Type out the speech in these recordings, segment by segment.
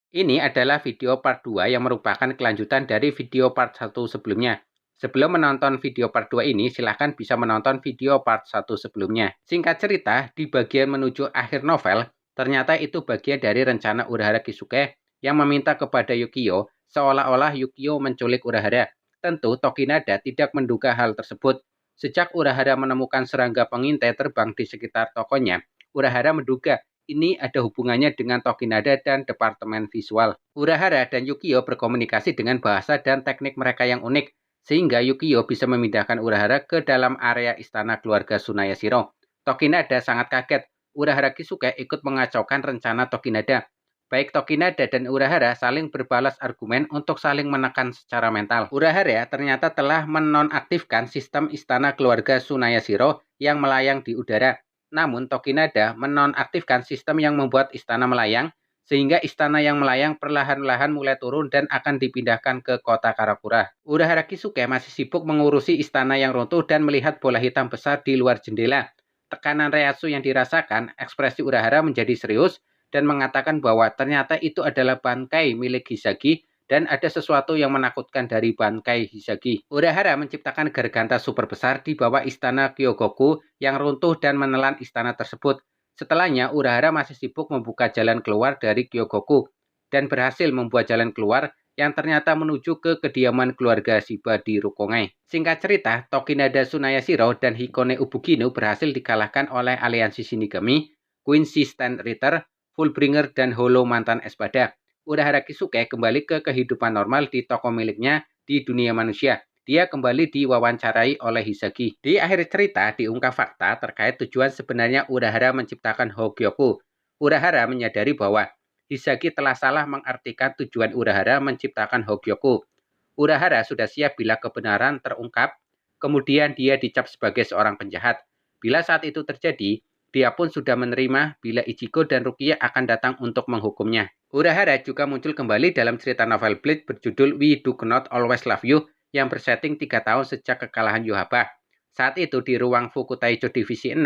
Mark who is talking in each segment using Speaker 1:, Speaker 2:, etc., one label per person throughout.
Speaker 1: Ini adalah video part 2 yang merupakan kelanjutan dari video part 1 sebelumnya. Sebelum menonton video part 2 ini, silahkan bisa menonton video part 1 sebelumnya. Singkat cerita, di bagian menuju akhir novel, ternyata itu bagian dari rencana Urahara Kisuke yang meminta kepada Yukio seolah-olah Yukio menculik Urahara. Tentu Tokinada tidak menduga hal tersebut. Sejak Urahara menemukan serangga pengintai terbang di sekitar tokonya, Urahara menduga ini ada hubungannya dengan Tokinada dan Departemen Visual. Urahara dan Yukio berkomunikasi dengan bahasa dan teknik mereka yang unik, sehingga Yukio bisa memindahkan Urahara ke dalam area istana keluarga Tsunayashiro. Tokinada sangat kaget. Urahara Kisuke ikut mengacaukan rencana Tokinada. Baik Tokinada dan Urahara saling berbalas argumen untuk saling menekan secara mental. Urahara ternyata telah menonaktifkan sistem istana keluarga Tsunayashiro yang melayang di udara. Namun Tokinada menonaktifkan sistem yang membuat istana melayang, sehingga istana yang melayang perlahan-lahan mulai turun dan akan dipindahkan ke kota Karakura. Urahara Kisuke masih sibuk mengurusi istana yang runtuh dan melihat bola hitam besar di luar jendela. Tekanan reaksi yang dirasakan, ekspresi Urahara menjadi serius dan mengatakan bahwa ternyata itu adalah bangkai milik Hisagi dan ada sesuatu yang menakutkan dari bangkai Hisagi. Urahara menciptakan garganta super besar di bawah istana Kyogoku yang runtuh dan menelan istana tersebut. Setelahnya, Urahara masih sibuk membuka jalan keluar dari Kyogoku dan berhasil membuat jalan keluar yang ternyata menuju ke kediaman keluarga Shiba di Rukongai. Singkat cerita, Tokinada Tsunayashiro dan Hikone Ubugino berhasil dikalahkan oleh aliansi Shinigami, Quincy Stand Ritter, Fullbringer, dan Hollow Mantan Espada. Urahara Kisuke kembali ke kehidupan normal di toko miliknya di dunia manusia. Dia kembali diwawancarai oleh Hisagi. Di akhir cerita diungkap fakta terkait tujuan sebenarnya Urahara menciptakan Hogyoku. Urahara menyadari bahwa Hisagi telah salah mengartikan tujuan Urahara menciptakan Hogyoku. Urahara sudah siap bila kebenaran terungkap, kemudian dia dicap sebagai seorang penjahat. Bila saat itu terjadi, dia pun sudah menerima bila Ichigo dan Rukia akan datang untuk menghukumnya. Urahara juga muncul kembali dalam cerita novel Bleach berjudul We Do Not Always Love You yang bersetting 3 tahun sejak kekalahan Yhwach. Saat itu di ruang Fukutaicho Divisi 6,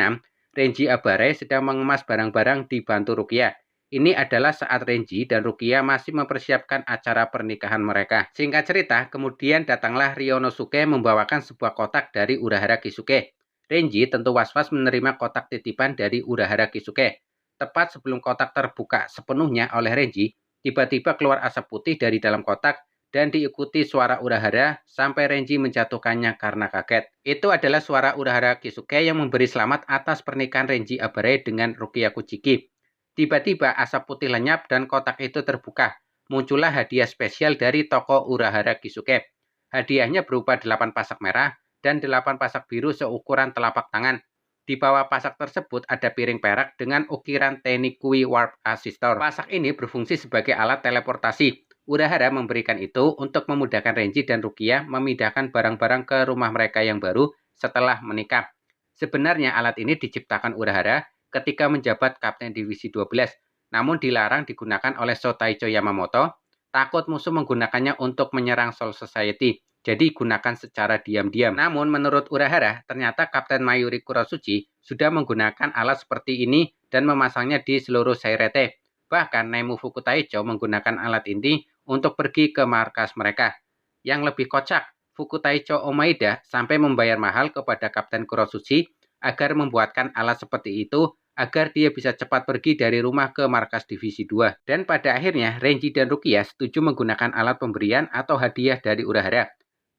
Speaker 1: Renji Abare sedang mengemas barang-barang dibantu Rukia. Ini adalah saat Renji dan Rukia masih mempersiapkan acara pernikahan mereka. Singkat cerita, kemudian datanglah Ryonosuke membawakan sebuah kotak dari Urahara Kisuke. Renji tentu was-was menerima kotak titipan dari Urahara Kisuke. Tepat sebelum kotak terbuka sepenuhnya oleh Renji, tiba-tiba keluar asap putih dari dalam kotak dan diikuti suara Urahara sampai Renji menjatuhkannya karena kaget. Itu adalah suara Urahara Kisuke yang memberi selamat atas pernikahan Renji Abare dengan Rukia Kuchiki. Tiba-tiba asap putih lenyap dan kotak itu terbuka. Muncullah hadiah spesial dari toko Urahara Kisuke. Hadiahnya berupa 8 pasak merah dan 8 pasak biru seukuran telapak tangan. Di bawah pasak tersebut ada piring perak dengan ukiran Tenikui Warp Assistor. Pasak ini berfungsi sebagai alat teleportasi. Urahara memberikan itu untuk memudahkan Renji dan Rukia memindahkan barang-barang ke rumah mereka yang baru setelah menikah. Sebenarnya alat ini diciptakan Urahara ketika menjabat Kapten Divisi 12, namun dilarang digunakan oleh Shotaicho Yamamoto, takut musuh menggunakannya untuk menyerang Soul Society. Jadi gunakan secara diam-diam. Namun menurut Urahara, ternyata Kapten Mayuri Kurosuchi sudah menggunakan alat seperti ini dan memasangnya di seluruh Sairete. Bahkan Nemu Fukutaicho menggunakan alat ini untuk pergi ke markas mereka. Yang lebih kocak, Fukutaicho Omaida sampai membayar mahal kepada Kapten Kurosuchi agar membuatkan alat seperti itu agar dia bisa cepat pergi dari rumah ke markas Divisi 2. Dan pada akhirnya Renji dan Rukia setuju menggunakan alat pemberian atau hadiah dari Urahara.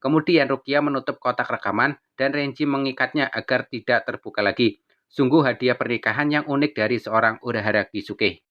Speaker 1: Kemudian Rukia menutup kotak rekaman dan Renji mengikatnya agar tidak terbuka lagi. Sungguh hadiah pernikahan yang unik dari seorang Urahara Kisuke.